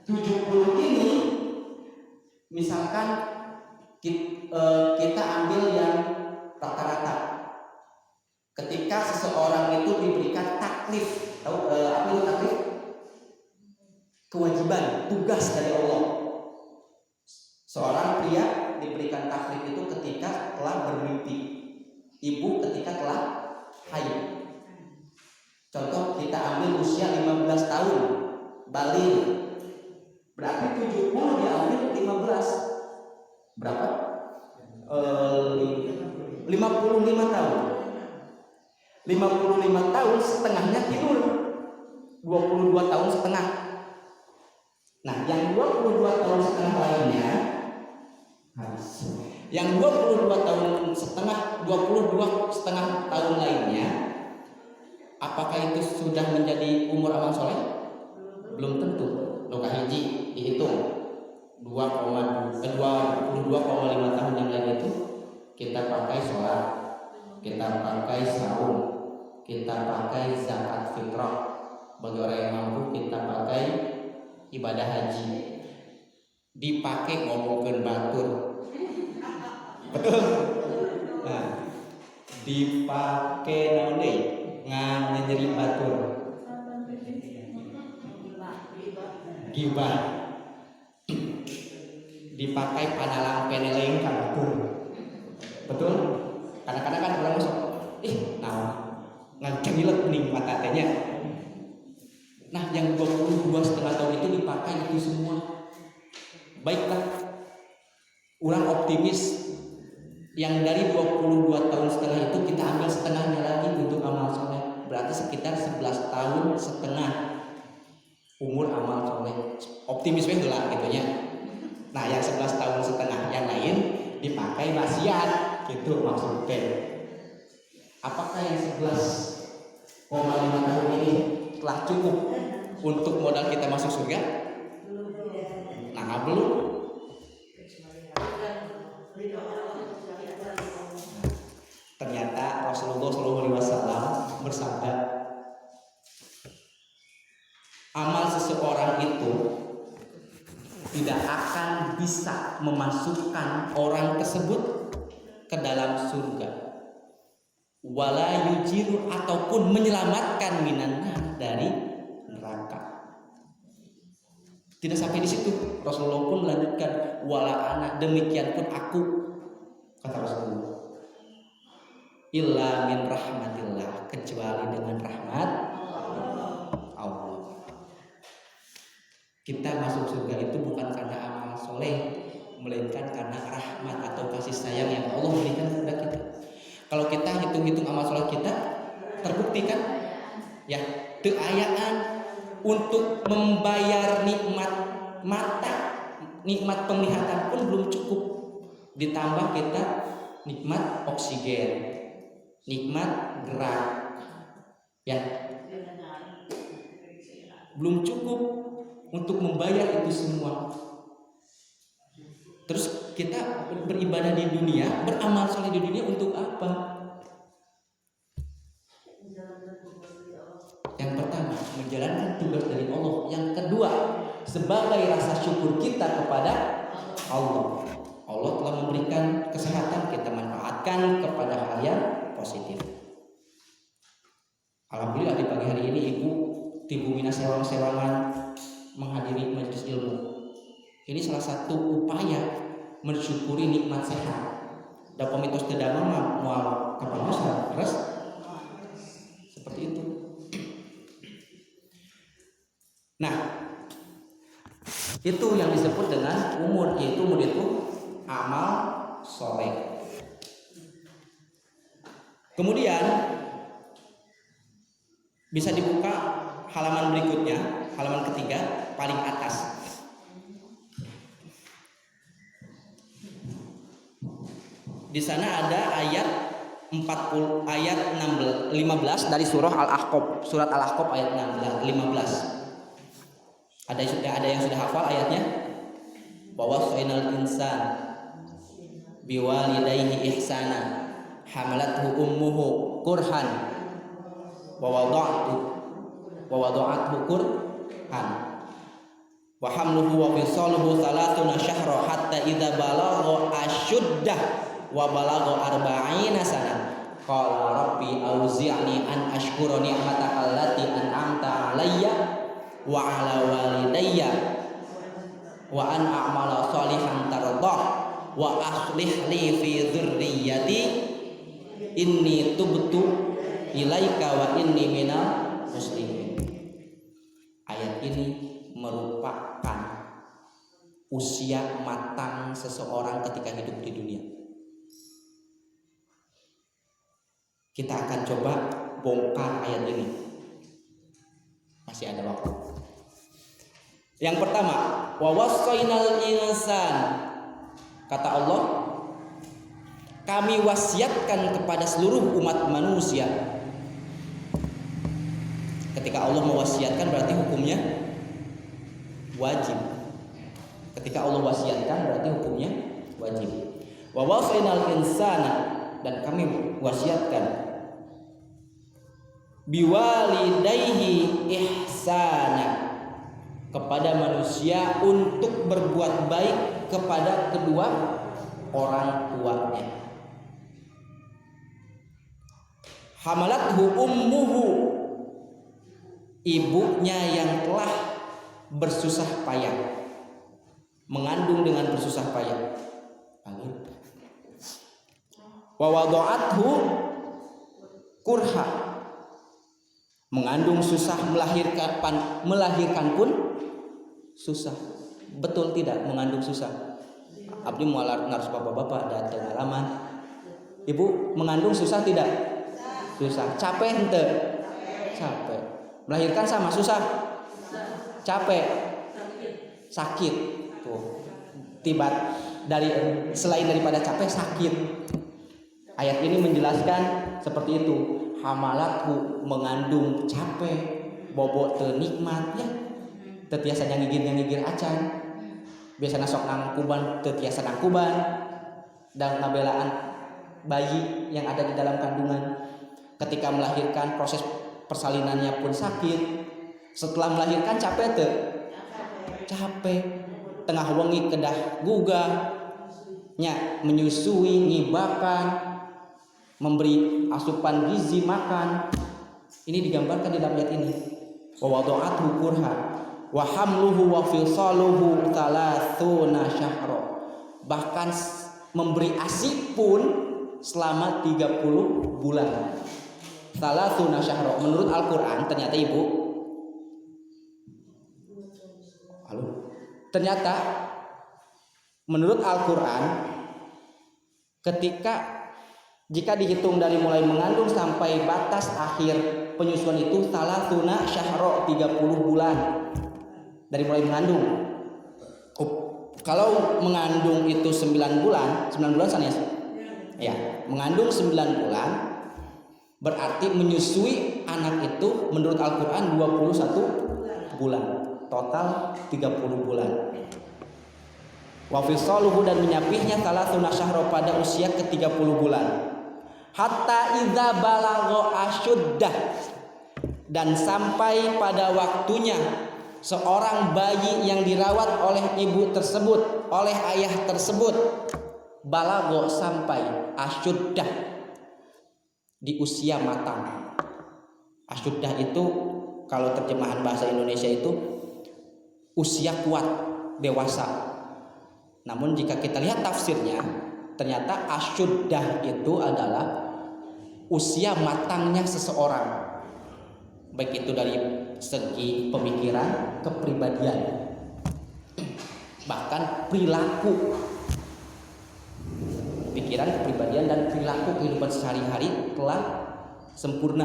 70 ini misalkan kita ambil yang rata-rata. Ketika seseorang itu diberikan takdir tugas dari Allah. Seorang pria diberikan taklif itu ketika telah bermimpi, ibu ketika telah haid. Contoh, kita ambil usia 15 tahun, baligh. Berarti 70 diambil 15. Berapa? 55 tahun. 55 tahun setengahnya tidur. 22 tahun setengah. Nah, yang 22 tahun setengah lainnya habis. Yang 22 tahun setengah, 22 setengah tahun lainnya, apakah itu sudah menjadi umur amal soleh? Belum tentu. Nuka hiji dihitung 22,5 tahun yang lain itu kita pakai sholat, kita pakai saum, kita pakai zakat fitrah. Bagi orang yang mampu kita pakai ibadah haji. Dipakai ngomongkeun batur. Betul. Nah, dipakai naon deui? Nganyeri batur. Gibah. Dipakai panalang peneleng ka batur. Betul? Kadang-kadang kan orang masuk, naon? Ngancengilek ning mata teh nya. Nah, yang 22,5 tahun itu dipakai itu semua. Baiklah, orang optimis yang dari 22 tahun setengah itu kita ambil setengahnya lagi untuk amal soleh. Berarti sekitar 11 tahun setengah umur amal soleh. Optimis betul lah gitu ya. Nah, yang 11 tahun setengah yang lain dipakai maksiat gitu maksudnya. Apakah yang 11,5 tahun ini telah cukup untuk modal kita masuk surga? Nah, belum. Ternyata Rasulullah SAW bersabda, amal seseorang itu tidak akan bisa memasukkan orang tersebut ke dalam surga. Wala yujiru, ataupun menyelamatkan minannar, dari neraka. Tidak sampai di situ, Rasulullah pun melanjutkan, wala ana, demikian pun aku, kata Rasulullah, illa min rahmatillah, kecuali dengan rahmat Allah. Kita masuk surga itu bukan karena amal soleh, melainkan karena rahmat atau kasih sayang yang Allah berikan kepada kita. Kalau kita hitung-hitung amal soleh kita, terbukti kan? Ya, keayaan untuk membayar nikmat mata, nikmat penglihatan pun belum cukup. Ditambah kita nikmat oksigen, nikmat gerak, ya, belum cukup untuk membayar itu semua. Terus kita beribadah di dunia, beramal soleh di dunia untuk apa? Yang pertama, menjalankan tugas dari Allah. Yang kedua, sebagai rasa syukur kita kepada Allah. Allah telah memberikan kesehatan, kita manfaatkan kepada hal yang positif. Alhamdulillah di pagi hari ini Ibu Tibu Mina sewang-sewangan menghadiri majelis ilmu. Ini salah satu upaya mensyukuri nikmat sehat. Da pamitos teu damang mah moal kapanosan terus seperti itu. Nah, itu yang disebut dengan umur, yaitu umur itu amal soleh. Kemudian bisa dibuka halaman berikutnya, halaman ketiga paling atas. Di sana ada ayat 40, ayat 15 dari surah Al-Ahqaf, surat Al-Ahqaf ayat 15. Ada yang sudah hafal ayatnya? Wawasainal insan biwalidayhi ihsana hamalathu ummuhu kurhan wa wada'athu kurhan wa hamluhu wa fisaluhu 30 syahra hatta idza balagha asyuddah wa balagha 40 sana qala rabbi auzi'ni an ashkura ni'mataka allati an'amta 'alayya wa 'ala walidayya wa an a'mala shalihan tardah wa aslih li fi dzurriyyati inni tubtu ilaika wa inni minal muslimin. Ayat ini merupakan usia matang seseorang ketika hidup di dunia. Kita akan coba bongkar ayat ini. Masih ada waktu. Yang pertama, wa wassaynal insan. Kata Allah, kami wasiatkan kepada seluruh umat manusia. Ketika Allah mewasiatkan berarti hukumnya wajib. Ketika Allah wasiatkan berarti hukumnya wajib. Wa wassaynal insana, dan kami wasiatkan biwalidayhi ihsana, kepada manusia untuk berbuat baik kepada kedua orang tuanya. Hamalathu ummuhu, ibunya yang telah bersusah payah, mengandung dengan bersusah payah. Wa wada'athu kurha, mengandung susah, melahirkan pun susah. Betul tidak mengandung susah? Abdi mualar nars bapak-bapak dan pengalaman. Ibu mengandung susah tidak? Susah. Capek ente? Capek. Melahirkan sama susah? Capek. Sakit. Tuh. Tiba dari selain daripada capek, sakit. Ayat ini menjelaskan seperti itu. Hamalathu, mengandung capek, bobot teu nikmat ya. Teu tiasa nyangigir acan. Biasana sok nangkuban teu tiasa nangkuban. Dan ngabelaan bayi yang ada di dalam kandungan. Ketika melahirkan proses persalinannya pun sakit. Setelah melahirkan capek teu? Capek. Tengah wengi kedah gugah nya, menyusui, ngibakan, memberi asupan gizi makan. Ini digambarkan di dalam ayat ini. Wa wada'athu kurha wa hamluhu wa fisaluhu 30 syahra. Bahkan memberi ASI pun selama 30 bulan. 30 syahra. Menurut Al-Qur'an ternyata Ibu, ternyata menurut Al-Qur'an jika dihitung dari mulai mengandung sampai batas akhir penyusuan itu salatuna syahra, 30 bulan dari mulai mengandung. Kalau mengandung itu 9 bulan sana ya, mengandung 9 bulan berarti menyusui anak itu menurut Al-Qur'an 21 bulan, total 30 bulan. Wa fisaluhu, dan menyapihnya salatuna syahra, pada usia ke-30 bulan. Hatta idza balagha asyuddah, dan sampai pada waktunya seorang bayi yang dirawat oleh ibu tersebut, oleh ayah tersebut, balagha, sampai asyuddah, di usia matang. Asyuddah itu kalau terjemahan bahasa Indonesia itu usia kuat, dewasa. Namun jika kita lihat tafsirnya, ternyata asyuddah itu adalah usia matangnya seseorang, baik itu dari segi pemikiran, kepribadian, bahkan perilaku. Pikiran, kepribadian, dan perilaku kehidupan sehari-hari telah sempurna.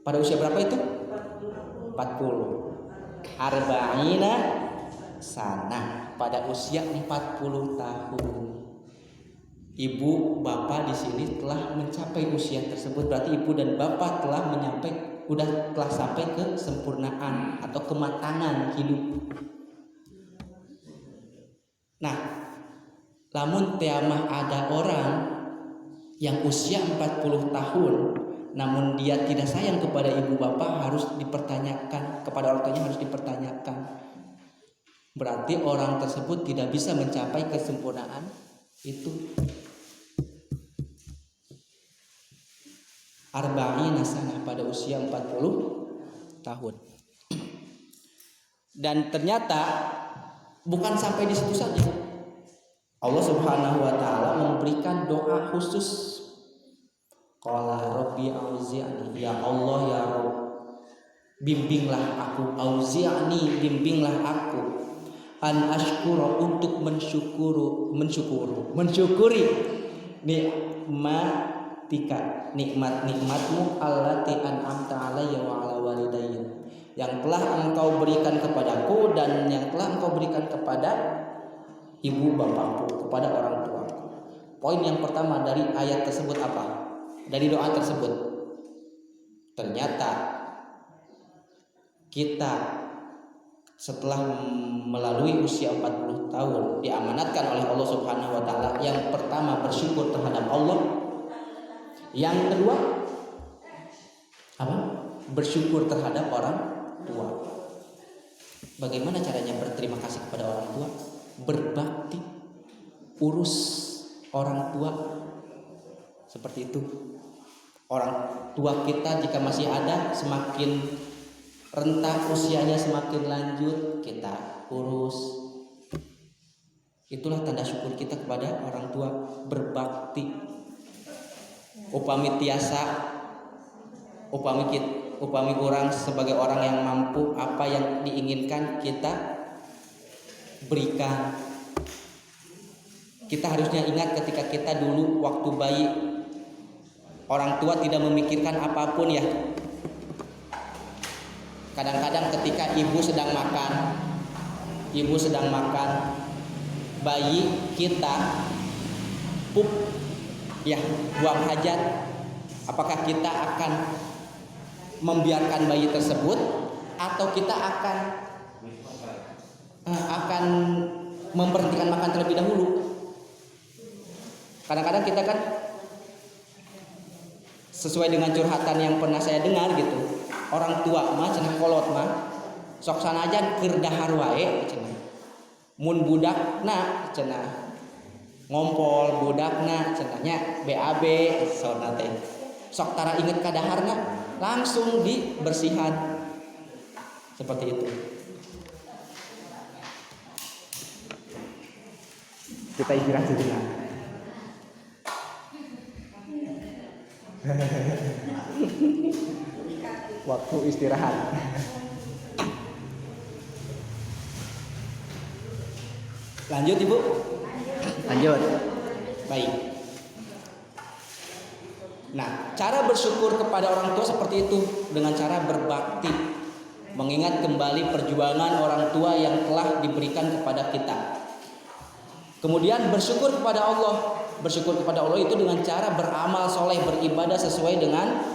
Pada usia berapa itu? 40. Arba'ina sana, pada usia 40 tahun. Ibu bapak di sini telah mencapai usia tersebut, berarti ibu dan bapak telah sampai ke sempurnaan atau kematangan hidup. Nah, lamun tiamah ada orang yang usia 40 tahun namun dia tidak sayang kepada ibu bapak, harus dipertanyakan, kepada orang tuanya harus dipertanyakan. Berarti orang tersebut tidak bisa mencapai kesempurnaan itu. Arba'ina sanah, pada usia 40 tahun. Dan ternyata Bukan sampai di situ saja. Allah Subhanahu wa taala memberikan doa khusus. Qala rabbi auzi'ni, ya Allah ya Rabb, bimbinglah aku, auzi'ni, bimbinglah aku, an ashkura, untuk mensyukuri nikmatika, nikmat-nikmatmu, allati an'amta alayya wa ala walidayya, yang telah engkau berikan kepadaku dan yang telah engkau berikan kepada ibu bapakku, kepada orang tuaku. Poin yang pertama dari ayat tersebut apa? Dari doa tersebut, ternyata kita setelah melalui usia 40 tahun diamanatkan oleh Allah Subhanahu wa taala, yang pertama bersyukur terhadap Allah, yang kedua apa? Bersyukur terhadap orang tua. Bagaimana caranya berterima kasih kepada orang tua? Berbakti, urus orang tua, seperti itu. Orang tua kita jika masih ada, semakin rentah usianya, semakin lanjut, kita urus. Itulah tanda syukur kita kepada orang tua, berbakti. Upami orang sebagai orang yang mampu, apa yang diinginkan kita berikan. Kita harusnya ingat ketika kita dulu waktu bayi, orang tua tidak memikirkan apapun ya. Kadang-kadang ketika ibu sedang makan, bayi kita pup ya, buang hajat, apakah kita akan membiarkan bayi tersebut atau kita akan memberhentikan makan terlebih dahulu? Kadang-kadang kita kan sesuai dengan curhatan yang pernah saya dengar gitu, orang tua mah cenah kolot mah sok sanajan keur dahar wae cenah, mun budakna cenah ngompol budakna cenahnya BAB saurna teh sok tara inget ka daharna langsung dibersihan, seperti itu. Kita istirahat sejenak. Waktu istirahat. Lanjut Ibu? Lanjut. Baik. Nah, cara bersyukur kepada orang tua seperti itu, dengan cara berbakti, mengingat kembali perjuangan orang tua yang telah diberikan kepada kita. Kemudian bersyukur kepada Allah. Bersyukur kepada Allah itu dengan cara beramal soleh, beribadah sesuai dengan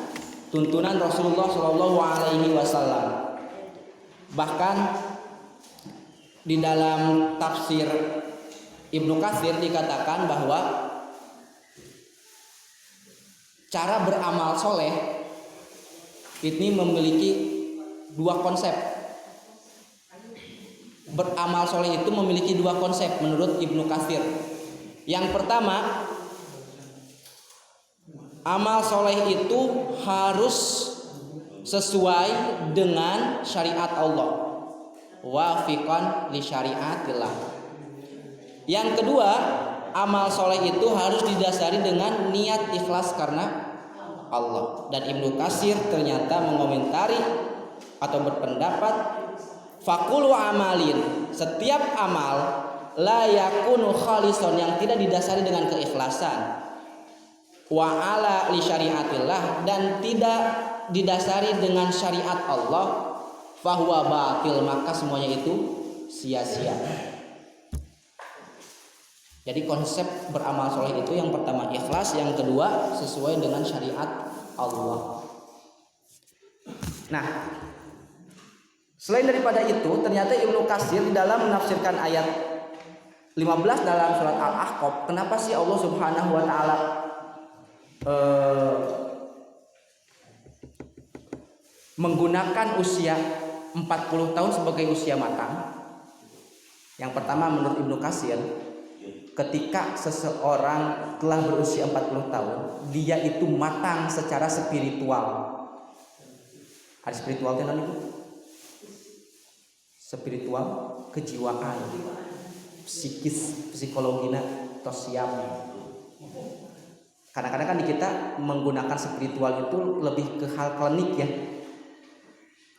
tuntunan Rasulullah Shallallahu Alaihi Wasallam. Bahkan di dalam tafsir Ibnu Katsir dikatakan bahwa cara beramal soleh ini memiliki dua konsep. Beramal soleh itu memiliki dua konsep menurut Ibnu Katsir. Yang pertama, amal soleh itu harus sesuai dengan syariat Allah, wafiqan li syariatillah. Yang kedua, amal soleh itu harus didasari dengan niat ikhlas karena Allah. Dan Ibnu Katsir ternyata mengomentari atau berpendapat, fakulu amalin, setiap amal la yakunu khalison, yang tidak didasari dengan keikhlasan, wa ala li syariatillah, dan tidak didasari dengan syariat Allah, fahuwa batil, maka semuanya itu sia-sia. Jadi konsep beramal soleh itu yang pertama ikhlas, yang kedua sesuai dengan syariat Allah. Nah, selain daripada itu, ternyata Ibnu Katsir di dalam menafsirkan ayat 15 dalam surat Al-Ahqaf, kenapa sih Allah Subhanahu wa taala menggunakan usia 40 tahun sebagai usia matang? Yang pertama menurut Ibnu Katsir, ketika seseorang telah berusia 40 tahun, dia itu matang secara spiritual. Ada spiritual kan itu? Spiritual, kejiwaan, psikis, psikologina tos siap. Kadang-kadang kan di kita menggunakan spiritual itu lebih ke hal klinik ya.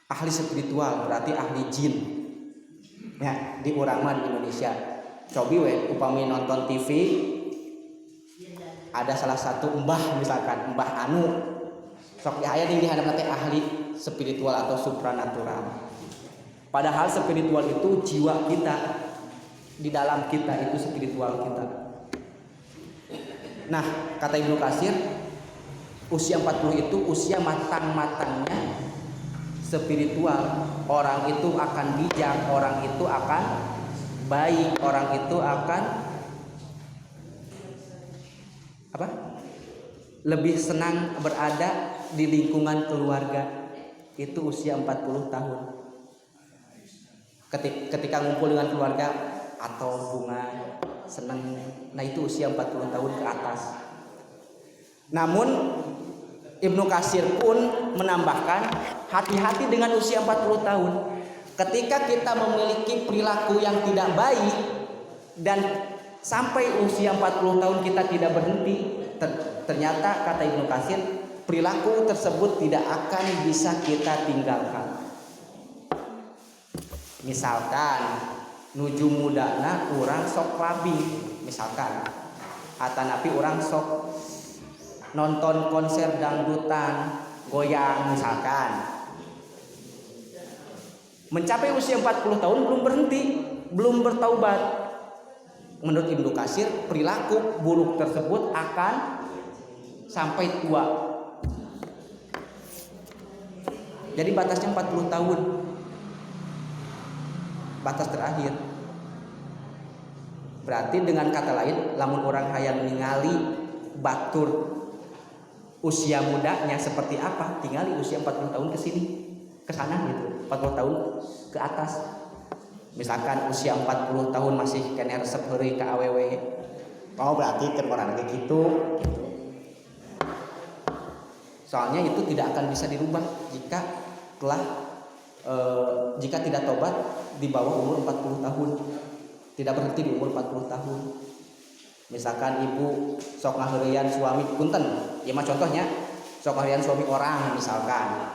Ahli spiritual berarti ahli jin. Ya, di urang mah di Indonesia. Cobi we upami nonton TV ada salah satu mbah misalkan mbah anu sok aya di hadap teh ahli spiritual atau supranatural. Padahal spiritual itu jiwa kita, di dalam kita itu spiritual kita. Nah, kata Ibnu Katsir, usia 40 itu usia matang-matangnya spiritual. Orang itu akan bijak, orang itu akan baik, orang itu akan apa? Lebih senang berada di lingkungan keluarga. Itu usia 40 tahun. Ketika ngumpul dengan keluarga atau bunga senang, nah itu usia 40 tahun ke atas. Namun Ibnu Katsir pun menambahkan hati-hati dengan usia 40 tahun. Ketika kita memiliki perilaku yang tidak baik dan sampai usia 40 tahun kita tidak berhenti, ternyata kata Ibnu Katsir perilaku tersebut tidak akan bisa kita tinggalkan. Misalkan nuju mudana urang sok labi misalkan atanapi urang sok nonton konser dangdutan goyang misalkan, mencapai usia 40 tahun belum berhenti, belum bertaubat. Menurut Ibnu Katsir perilaku buruk tersebut akan sampai tua. Jadi batasnya 40 tahun, batas terakhir. Berarti dengan kata lain, lamun orang hayang ningali batur usia mudanya seperti apa, tinggali usia 40 tahun ke sini, ke sana gitu. 40 tahun ke atas. Misalkan usia 40 tahun masih kena resep heureuy ka awewe. Oh, berarti kan orang kayak gitu. Soalnya itu tidak akan bisa dirubah jika tidak tobat di bawah umur 40 tahun. Tidak berhenti di umur 40 tahun. Misalkan ibu sok ngaheureuyan suami punten, ieu mah contohnya sok ngaheureuyan suami orang misalkan.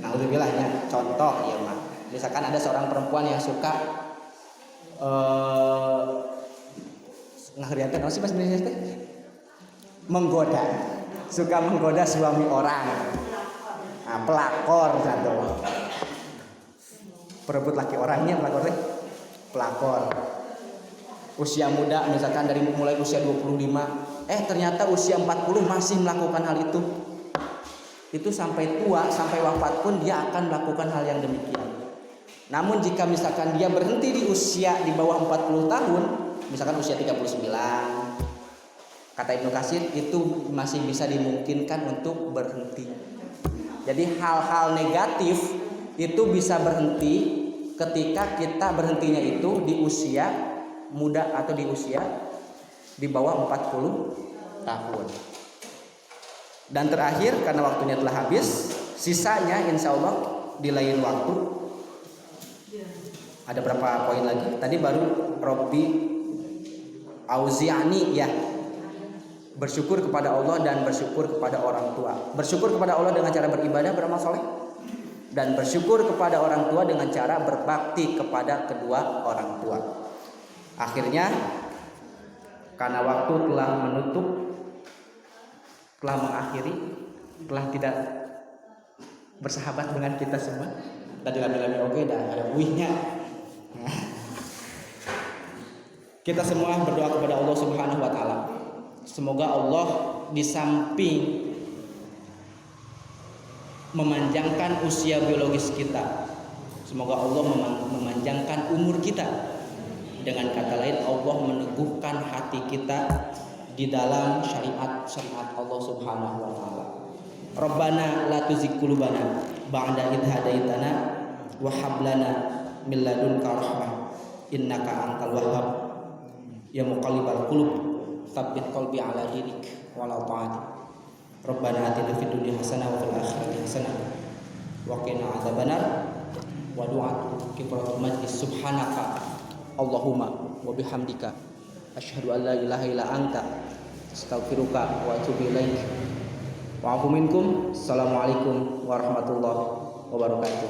Naudzubillah contoh ieu mah. Misalkan ada seorang perempuan yang suka ngaheureuyan teh naon sih bahasa Indonesia teh? Menggoda. Suka menggoda suami orang. Nah, pelakor satu. Perebut laki orangnya pelakor teh. Pelakor. Usia muda misalkan dari mulai usia 25, ternyata usia 40 masih melakukan hal itu. Itu sampai tua, sampai wafat pun dia akan melakukan hal yang demikian. Namun jika misalkan dia berhenti di usia di bawah 40 tahun, misalkan usia 39, kata Ibnu Katsir itu masih bisa dimungkinkan untuk berhenti. Jadi hal-hal negatif itu bisa berhenti ketika kita berhentinya itu di usia muda atau di usia di bawah 40 tahun. Dan terakhir karena waktunya telah habis, sisanya insya Allah di lain waktu. Ada berapa poin lagi? Tadi baru Robbi Auzi'ani ya. Bersyukur kepada Allah dan bersyukur kepada orang tua. Bersyukur kepada Allah dengan cara beribadah, beramal soleh, dan bersyukur kepada orang tua dengan cara berbakti kepada kedua orang tua. Akhirnya karena waktu telah menutup, telah mengakhiri, telah tidak bersahabat dengan kita semua. Tadi lami-lami oke dah ada buihnya. Kita semua berdoa kepada Allah Subhanahu wa taala. Semoga Allah di samping memanjangkan usia biologis kita, semoga Allah memanjangkan umur kita. Dengan kata lain, Allah meneguhkan hati kita di dalam syariat Allah Subhanahu wa taala. Rabbana la tuzigh qulubana ba'da idh hadaitana wa hab lana min ladunka rahmah innaka antal wahhab ya muqallibal qulub tsabbit qalbi ala dinik wa la ta'ati. Rabbana atina fid dunya hasanah wa fil akhirati hasanah wa qina adzabannar. wa du'atu kifaratul majlis. Subhanaka Allahumma wa bihamdika asyhadu an la ilaha illa anta astaghfiruka wa atubu ilaik. Wa'afu minkum. Assalamualaikum warahmatullahi wabarakatuh.